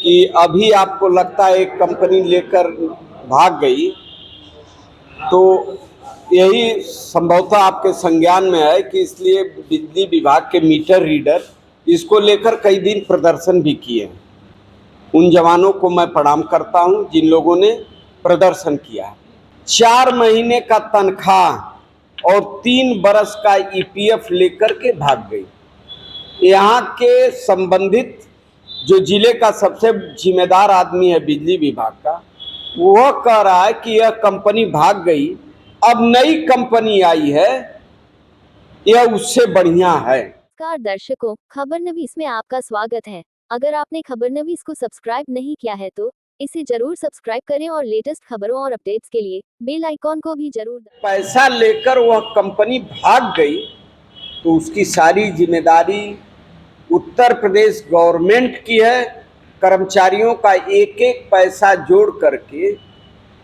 कि अभी आपको लगता है एक कंपनी लेकर भाग गई, तो यही संभवतः आपके संज्ञान में है कि इसलिए बिजली विभाग के मीटर रीडर इसको लेकर कई दिन प्रदर्शन भी किए हैं। उन जवानों को मैं प्रणाम करता हूं जिन लोगों ने प्रदर्शन किया। 4 महीने का तनख्वाह और 3 बरस का ईपीएफ लेकर के भाग गई। यहाँ के संबंधित जो जिले का सबसे जिम्मेदार आदमी है बिजली विभाग का, वह कह रहा है कि यह कंपनी भाग गई, अब नई कंपनी आई है, यह उससे बढ़िया है। नमस्कार दर्शकों, खबरनवीस में आपका स्वागत है। अगर आपने खबरनवीस को सब्सक्राइब नहीं किया है तो इसे जरूर सब्सक्राइब करें और लेटेस्ट खबरों और अपडेट्स के लिए बेल आइकॉन को भी जरूर पैसा लेकर वह कंपनी भाग गई तो उसकी सारी जिम्मेदारी उत्तर प्रदेश गवर्नमेंट की है। कर्मचारियों का एक एक पैसा जोड़ करके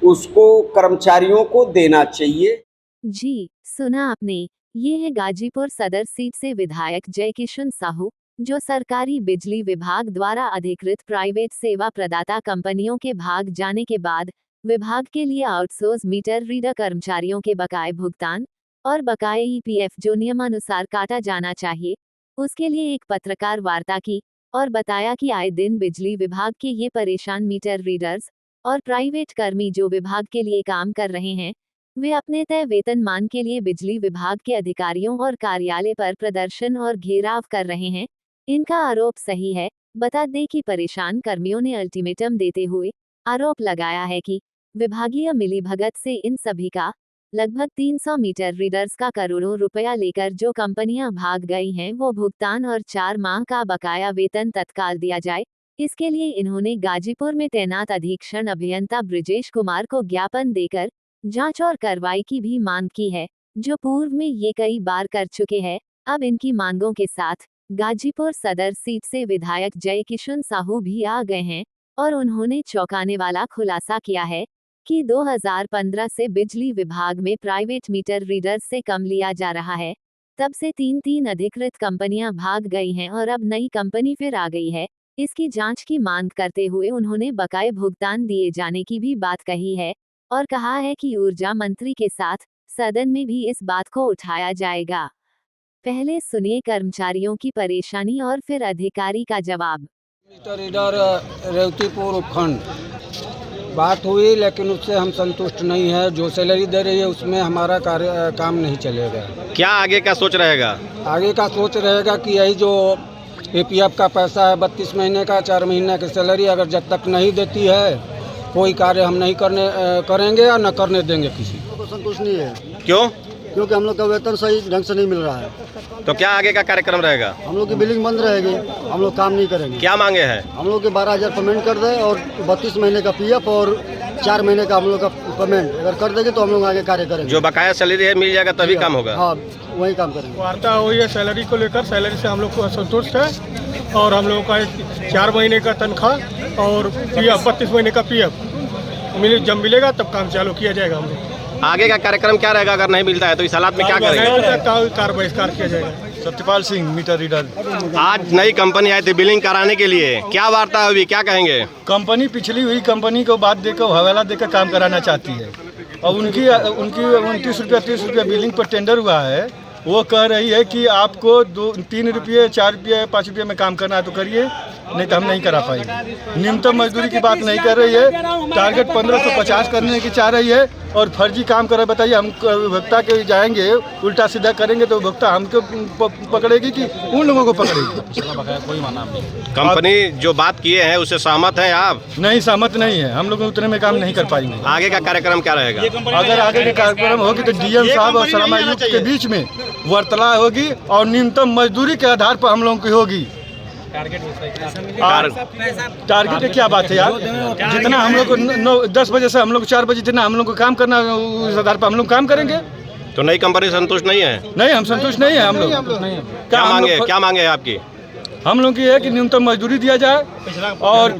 उसको कर्मचारियों को देना चाहिए। जी सुना आपने, ये है गाजीपुर सदर सीट से विधायक जयकिशन साहू, जो सरकारी बिजली विभाग द्वारा अधिकृत प्राइवेट सेवा प्रदाता कंपनियों के भाग जाने के बाद विभाग के लिए आउटसोर्स मीटर रीडर कर्मचारियों के बकाये भुगतान और बकाये ईपीएफ जो नियमानुसार काटा जाना चाहिए, उसके लिए एक पत्रकार वार्ता की और बताया कि आए दिन बिजली विभाग के ये परेशान मीटर रीडर्स और प्राइवेट कर्मी जो विभाग के लिए काम कर रहे हैं, वे अपने तय वेतनमान के लिए बिजली विभाग के अधिकारियों और कार्यालय पर प्रदर्शन और घेराव कर रहे हैं। इनका आरोप सही है। बता दें कि परेशान कर्मियों ने अल्टीमेटम देते हुए आरोप लगाया है कि विभागीय मिलीभगत से इन सभी का लगभग 300 मीटर रीडर्स का करोड़ों रुपया लेकर जो कंपनियां भाग गई हैं वो भुगतान और 4 माह का बकाया वेतन तत्काल दिया जाए। इसके लिए इन्होंने गाजीपुर में तैनात अधीक्षण अभियंता ब्रिजेश कुमार को ज्ञापन देकर जांच और कार्रवाई की भी मांग की है, जो पूर्व में ये कई बार कर चुके हैं। अब इनकी मांगों के साथ गाजीपुर सदर सीट से विधायक जयकिशन साहू भी आ गए हैं और उन्होंने चौंकाने वाला खुलासा किया है कि 2015 से बिजली विभाग में प्राइवेट मीटर रीडर्स से कम लिया जा रहा है। तब से 3 अधिकृत कंपनियां भाग गई हैं और अब नई कंपनी फिर आ गई है। इसकी जांच की मांग करते हुए उन्होंने बकाये भुगतान दिए जाने की भी बात कही है और कहा है कि ऊर्जा मंत्री के साथ सदन में भी इस बात को उठाया जाएगा। पहले सुनिए कर्मचारियों की परेशानी और फिर अधिकारी का जवाब। मीटर रीडर रेवतीपुर उपखंड बात हुई, लेकिन उससे हम संतुष्ट नहीं है। जो सैलरी दे रही है उसमें हमारा काम नहीं चलेगा। क्या आगे का सोच रहेगा? आगे का सोच रहेगा कि यही जो एपीएफ का पैसा है 32 महीने का, 4 महीने की सैलरी अगर जब तक नहीं देती है, कोई कार्य हम नहीं करेंगे या न करने देंगे किसी को। संतुष्ट नहीं है। क्यों? क्योंकि हम लोग का वेतन सही ढंग से नहीं मिल रहा है। तो क्या आगे का कार्यक्रम रहेगा? हम लोग की बिलिंग बंद रहेगी, हम लोग काम नहीं करेंगे। क्या मांगे हैं? हम लोग के 12,000 पेमेंट कर दे और 32 महीने का पीएफ और 4 महीने का हम लोग का पेमेंट अगर कर देंगे तो हम लोग आगे कार्य करेंगे। जो बकाया सैलरी है मिल जाएगा तभी काम होगा। हाँ, वही काम करेंगे। वार्ता हुई है सैलरी को लेकर, सैलरी से हम लोग को असंतुष्ट है और हम लोगों का 4 महीने का तनख्वाह और पीएफ 32 महीने का पीएफ जब मिलेगा तब काम चालू किया जाएगा। हम लोग आगे का कार्यक्रम क्या रहेगा? अगर नहीं मिलता है तो इस हालात में क्या करेंगे? कार बहिष्कार किया जाएगा। Satyapal Singh, meter reader. आज नई कंपनी आई थी बिलिंग कराने के लिए, क्या वार्ता हुई, क्या कहेंगे? कंपनी पिछली हुई कंपनी को बात देकर हवाला देकर काम कराना चाहती है और उनकी 29 रुपया 30 रुपया बिलिंग पर टेंडर हुआ है। वो कह रही है कि आपको 3 रुपये 4 रुपये 5 रुपये में काम करना है तो करिए, नहीं तो हम नहीं करा पाएंगे। न्यूनतम मजदूरी की बात नहीं कर रही है, टारगेट 1550 करने की चाह रही है और फर्जी काम कर रहे। बताइए, हम उपभोक्ता के जाएंगे उल्टा सीधा करेंगे तो उपभोक्ता हमको पकड़ेगी कि उन लोगों को पकड़ेगी? कोई माना नहीं। कंपनी जो बात किए हैं उससे सहमत हैं आप? नहीं, सहमत नहीं है। हम लोग उतने में काम नहीं कर पाएंगे। आगे का कार्यक्रम क्या रहेगा? अगर आगे का कार्यक्रम होगी तो डीएम साहब और श्रम आयुक्त के बीच में वार्तालाप होगी और न्यूनतम मजदूरी के आधार पर हम लोगों की होगी। टारगेट क्या बात है यार? जितना हम लोग को 10 बजे से हम लोग 4 बजे जितना हम लोग को काम करना है उस आधार पर हम लोग काम करेंगे। तो नई कंपनी संतुष्ट नहीं है? नहीं, हम संतुष्ट नहीं है। हम लोग क्या मांगे है आपकी? हम लोग की है कि न्यूनतम मजदूरी दिया जाए और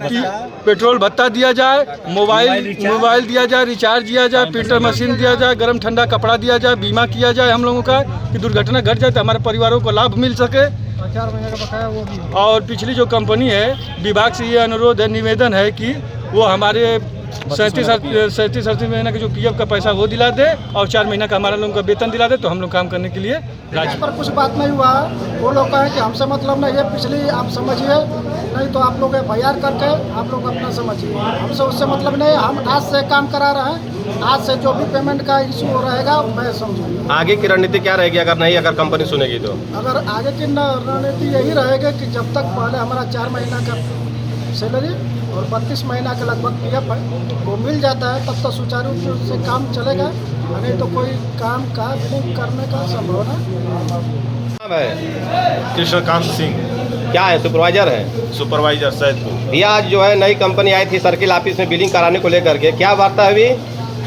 पेट्रोल भत्ता दिया जाए, मोबाइल दिया जाए, रिचार्ज दिया जाए, प्रिंटर मशीन दिया जाए, गर्म ठंडा कपड़ा दिया जाए, बीमा किया जाए हम लोगों का कि दुर्घटना घट जाए तो हमारे परिवारों को लाभ मिल सके 4 महीने का बकाया वो भी है। और पिछली जो कंपनी है, विभाग से ये अनुरोध है, निवेदन है कि वो हमारे 37 महीने का जो पीएफ का पैसा वो दिला दे और 4 महीना का हमारा लोगों का वेतन दिला दे, तो हम लोग काम करने के लिए राजी। पर कुछ बात नहीं हुआ, वो लोग कहें कि हमसे मतलब नहीं है, पिछली आप समझिए, नहीं तो आप लोग FIR करके आप लोग अपना समझिए, हमसे उससे मतलब नहीं। हम आज से काम करा रहे हैं, आज से जो भी पेमेंट का इशू हो रहेगा मैं समझूंगा। आगे की रणनीति क्या रहेगी अगर कंपनी सुनेगी तो? अगर आगे की रणनीति यही रहेगी कि जब तक पहले हमारा 4 महीना का सैलरी और 32 महीना के लगभग पीएफ है वो मिल जाता है, तब तक सुचारू रूप से काम चलेगा, नहीं तो कोई काम का नहीं करने का संभावना। नाम है कृष्णकांत सिंह, क्या है? सुपरवाइजर है। सुपरवाइजर सैदपुर। भैया आज जो है नई कंपनी आई थी सर्किल ऑफिस में बिलिंग कराने को लेकर के, क्या वार्ता है अभी?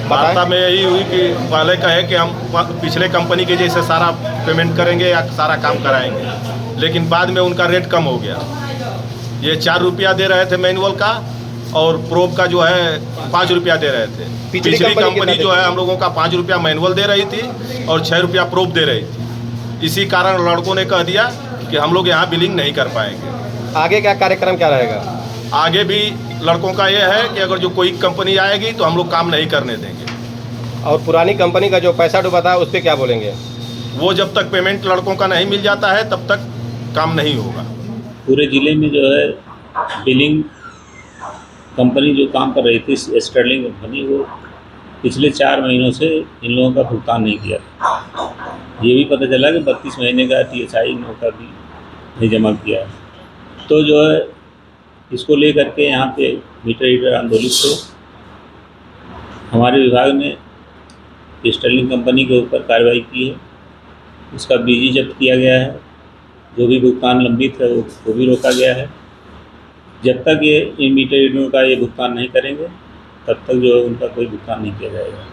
वार्ता में यही हुई कि पहले कहे कि हम पिछले कंपनी के जैसे सारा पेमेंट करेंगे या सारा काम कराएंगे, लेकिन बाद में उनका रेट कम हो गया। ये 4 रुपया दे रहे थे मैनुअल का और प्रोब का जो है 5 रुपया दे रहे थे। पिछली कंपनी जो है हम लोगों का 5 रुपया मैनुअल दे रही थी और 6 रुपया प्रोब दे रही थी। इसी कारण लड़कों ने कह दिया कि हम लोग यहाँ बिलिंग नहीं कर पाएंगे। आगे का कार्यक्रम क्या रहेगा? आगे भी लड़कों का ये है कि अगर जो कोई कंपनी आएगी तो हम लोग काम नहीं करने देंगे। और पुरानी कंपनी का जो पैसा डूबा था उस पर क्या बोलेंगे? वो जब तक पेमेंट लड़कों का नहीं मिल जाता है तब तक काम नहीं होगा। पूरे ज़िले में जो है बिलिंग कंपनी जो काम कर रही थी, स्टर्लिंग कंपनी, वो पिछले 4 महीनों से इन लोगों का भुगतान नहीं किया। ये भी पता चला कि 32 महीने का TSI इन लोगों का भी नहीं जमा किया। तो जो है इसको लेकर के यहाँ पे मीटर रीडर आंदोलित थे। हमारे विभाग ने स्टर्लिंग कंपनी के ऊपर कार्रवाई की है, उसका BG जब्त किया गया है, जो भी भुगतान लंबित है वो भी रोका गया है। जब तक ये इन मीटर रीडरों का ये भुगतान नहीं करेंगे तब तक जो है उनका कोई भुगतान नहीं किया जाएगा।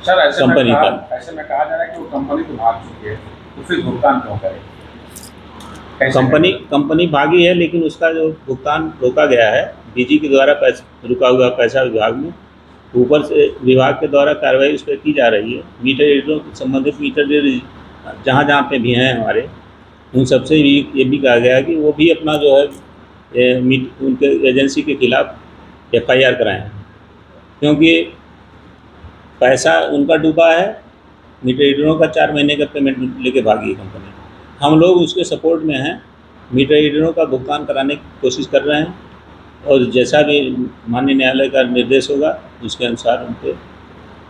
सर ऐसे कंपनी का ऐसे में कहा जा रहा है कि वो कंपनी तो भाग चुकी है, तो फिर भुगतान क्यों करें? कंपनी भागी है, लेकिन उसका जो भुगतान रोका गया है BG के द्वारा रुका हुआ पैसा विभाग में, ऊपर से विभाग के द्वारा कार्रवाई उस पर की जा रही है। मीटर रीडरों संबंधित मीटर रीडर जहाँ पे भी हैं हमारे, उन सबसे भी ये भी कहा गया है कि वो भी अपना जो है उनके एजेंसी के खिलाफ FIR कराएं, क्योंकि पैसा उनका डूबा है। मीटर रीडरों का 4 महीने का पेमेंट लेके भागी है कंपनी। हम लोग उसके सपोर्ट में हैं, मीटर रीडरों का भुगतान कराने की कोशिश कर रहे हैं और जैसा भी माननीय न्यायालय का निर्देश होगा उसके अनुसार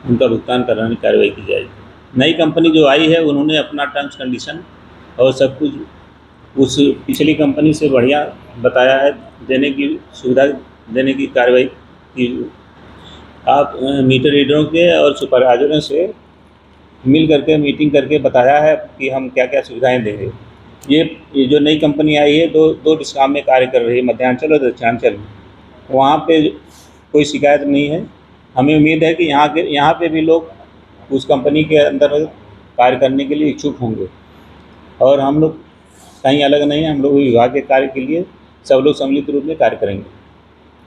उनका भुगतान कराने की कार्रवाई की जाएगी। नई कंपनी जो आई है उन्होंने अपना टर्म्स कंडीशन और सब कुछ उस पिछली कंपनी से बढ़िया बताया है, देने की सुविधा देने की कार्रवाई की। आप मीटर रीडरों के और सुपरवाइजरों से मिल करके मीटिंग करके बताया है कि हम क्या क्या सुविधाएं देंगे। ये जो नई कंपनी आई है दो डिस्ट्रिक्ट में कार्य कर रही है, मध्यांचल और दक्षिणांचल में। वहाँ पे कोई शिकायत नहीं है। हमें उम्मीद है कि यहाँ पे भी लोग उस कंपनी के अंदर कार्य करने के लिए इच्छुक होंगे और हम लोग कहीं अलग नहीं है। हम लोग विभाग के कार्य के लिए सब लोग सम्मिलित रूप में कार्य करेंगे।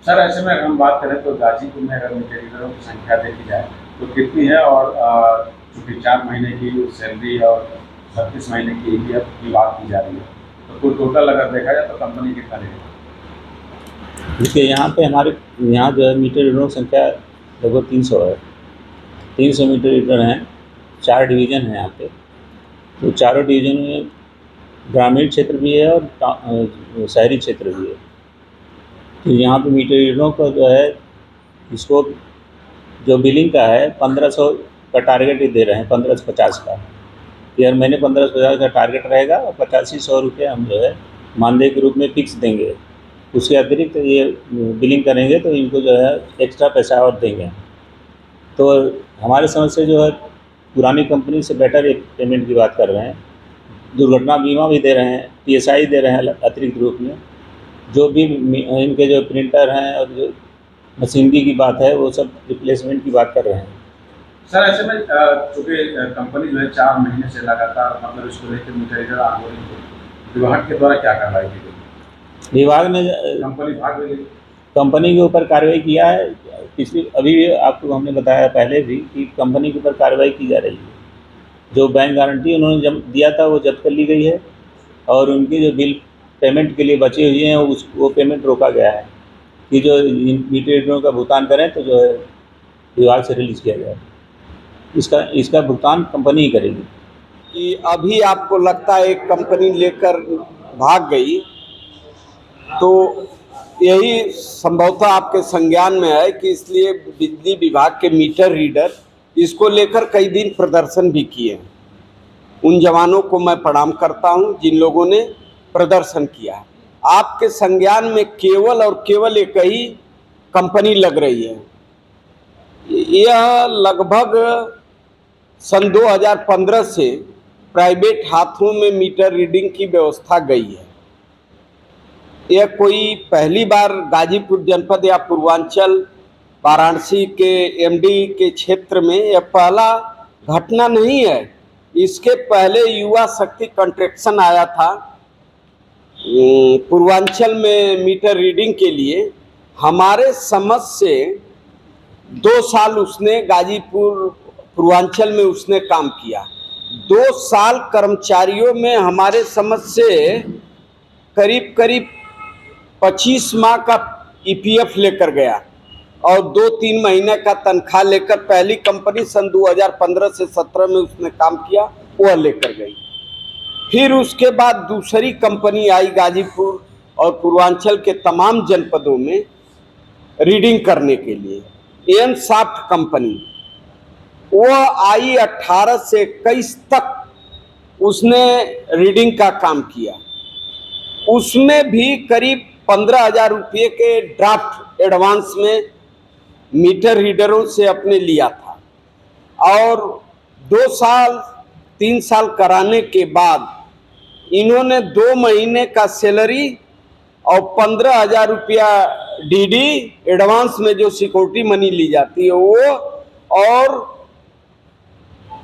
सर ऐसे में अगर हम बात करें तो गाजीपुर में अगर मीटर रीडरों की संख्या देखी जाए तो कितनी है, और चूँकि 4 महीने की सैलरी और 36 महीने की EPF की बात की जा रही है, तो कुल टोटल अगर देखा जाए तो कंपनी कितना लेगी? देखिए यहाँ पे हमारे यहाँ जो है मीटर रीडरों की संख्या लगभग 300 है। 300 मीटर रीडर हैं, 4 डिवीज़न हैं यहाँ पे। तो चारों डिवीज़न में ग्रामीण क्षेत्र भी है और शहरी क्षेत्र भी है। तो यहाँ पे मीटर रीडरों का जो है इसको जो बिलिंग का है 1500 का टारगेट ही दे रहे हैं, 1550 का। हर महीने 1550 का टारगेट रहेगा और 8500 रुपये हम जो है मानदेय के रूप में फिक्स देंगे। उसके अतिरिक्त ये बिलिंग करेंगे तो इनको जो है एक्स्ट्रा पैसा और देंगे। तो हमारे समझ से जो है पुरानी कंपनी से बेटर एक पेमेंट की बात कर रहे हैं। दुर्घटना बीमा भी दे रहे हैं, PSI दे रहे हैं अतिरिक्त रूप में। जो भी इनके जो प्रिंटर हैं और जो मशीनरी की बात है वो सब रिप्लेसमेंट की बात कर रहे हैं। सर ऐसे में चूँकि कंपनी जो है 4 महीने से लगातार मतलब इसको लेकर मीटर रीडर आंदोलन, विभाग के द्वारा क्या कार्रवाई की गई? विभाग ने कंपनी भाग गई, कंपनी के ऊपर कार्रवाई किया है। पिछली अभी आपको हमने बताया पहले भी कि कंपनी के ऊपर कार्रवाई की जा रही है। जो बैंक गारंटी उन्होंने दिया था वो जब्त कर ली गई है और उनकी जो बिल पेमेंट के लिए बचे हुए हैं वो पेमेंट रोका गया है कि जो मीटर रीडरों का भुगतान करें तो जो है विभाग से रिलीज़ किया जाए। इसका भुगतान कंपनी ही करेगी। कि अभी आपको लगता है एक कंपनी लेकर भाग गई, तो यही संभवतः आपके संज्ञान में है कि इसलिए बिजली विभाग के मीटर रीडर इसको लेकर कई दिन प्रदर्शन भी किए हैं। उन जवानों को मैं प्रणाम करता हूं जिन लोगों ने प्रदर्शन किया है। आपके संज्ञान में केवल और केवल एक ही कंपनी लग रही है। यह लगभग सन 2015 से प्राइवेट हाथों में मीटर रीडिंग की व्यवस्था गई है। यह कोई पहली बार गाजीपुर जनपद या पूर्वांचल वाराणसी के एमडी के क्षेत्र में यह पहला घटना नहीं है। इसके पहले युवा शक्ति कॉन्ट्रैक्शन आया था पूर्वांचल में मीटर रीडिंग के लिए। हमारे समझ से 2 साल उसने गाजीपुर पूर्वांचल में उसने काम किया। 2 साल कर्मचारियों में हमारे समझ से करीब 25 माह का ईपीएफ लेकर गया और 2-3 महीने का तनख्वाह लेकर पहली कंपनी सन 2015 से 17 में उसने काम किया, वह लेकर गई। फिर उसके बाद दूसरी कंपनी आई गाजीपुर और पूर्वांचल के तमाम जनपदों में रीडिंग करने के लिए, एन सॉफ्ट कंपनी। वह आई 18 से 21 तक उसने रीडिंग का काम किया। उसमें भी करीब 15,000 रुपये के ड्राफ्ट एडवांस में मीटर रीडरों से अपने लिया था और 2 साल 3 साल कराने के बाद इन्होंने 2 महीने का सैलरी और 15,000 रुपया डीडी एडवांस में जो सिक्योरिटी मनी ली जाती है वो, और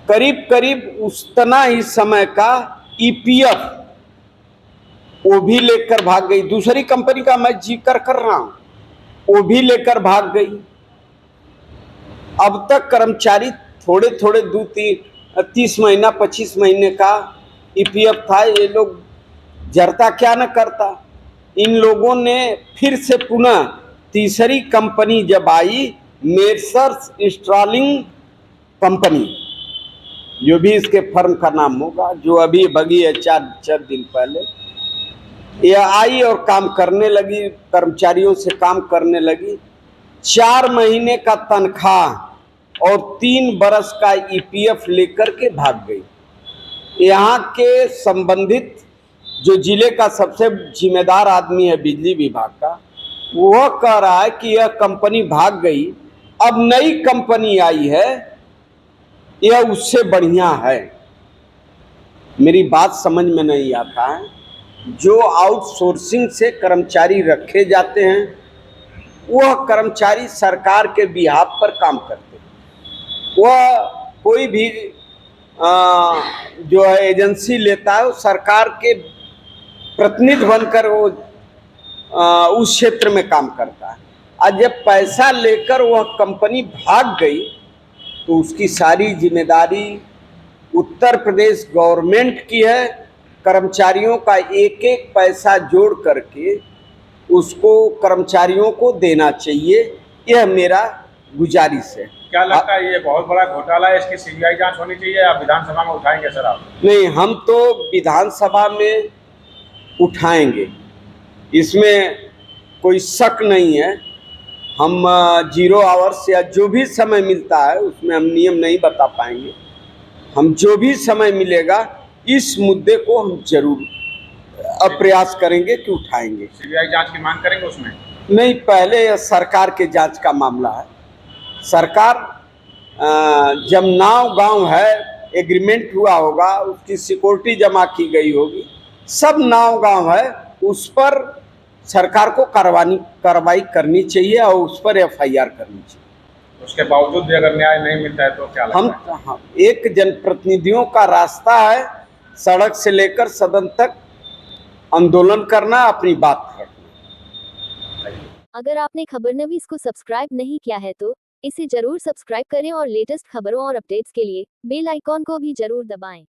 करीब उतना ही समय का ईपीएफ वो भी लेकर भाग गई। दूसरी कंपनी का मैं जिक्र कर रहा हूं, वो भी लेकर भाग गई। अब तक कर्मचारी थोड़े 30 महीना 25 महीने का ईपीएफ था। ये लोग जरता क्या न करता। इन लोगों ने फिर से पुनः तीसरी कंपनी जब आई, मेसर्स स्टर्लिंग कंपनी, जो भी इसके फर्म का नाम होगा, जो अभी बगी है 4 दिन पहले, यह आई और काम करने लगी, कर्मचारियों से काम करने लगी। 4 महीने का तनख्वाह और 3 बरस का ईपीएफ लेकर के भाग गई। यहाँ के संबंधित जो जिले का सबसे जिम्मेदार आदमी है बिजली विभाग का, वह कह रहा है कि यह कंपनी भाग गई, अब नई कंपनी आई है, यह उससे बढ़िया है। मेरी बात समझ में नहीं आता है। जो आउटसोर्सिंग से कर्मचारी रखे जाते हैं वह कर्मचारी सरकार के बिहाफ पर काम करते हैं। वह कोई भी जो है एजेंसी लेता है वो सरकार के प्रतिनिधि बनकर वो उस क्षेत्र में काम करता है। और जब पैसा लेकर वह कंपनी भाग गई तो उसकी सारी जिम्मेदारी उत्तर प्रदेश गवर्नमेंट की है। कर्मचारियों का एक पैसा जोड़ करके उसको कर्मचारियों को देना चाहिए, यह मेरा गुजारिश है। क्या लगता है ये बहुत बड़ा घोटाला है, इसकी सीबीआई जांच होनी चाहिए या विधानसभा में उठाएंगे सर आप? नहीं, हम तो विधानसभा में उठाएंगे, इसमें कोई शक नहीं है। हम 0 आवर्स या जो भी समय मिलता है उसमें हम नियम नहीं बता पाएंगे। हम जो भी समय मिलेगा इस मुद्दे को हम जरूर प्रयास करेंगे कि उठाएंगे। सीबीआई जांच की मांग करेंगे उसमें? नहीं, पहले यह सरकार के जांच का मामला है। सरकार जब गांव है, एग्रीमेंट हुआ होगा, उसकी सिक्योरिटी जमा की गई होगी, सब गांव है, उस पर सरकार को कार्रवाई करनी चाहिए और उस पर एफआईआर करनी चाहिए। उसके बावजूद भी अगर न्याय नहीं मिलता है तो क्या लगता है? हम एक जनप्रतिनिधियों का रास्ता है सड़क से लेकर सदन तक आंदोलन करना, अपनी बात रखना। अगर आपने खबरनवीस को सब्सक्राइब नहीं किया है तो इसे जरूर सब्सक्राइब करें और लेटेस्ट खबरों और अपडेट्स के लिए बेल आइकॉन को भी जरूर दबाएं।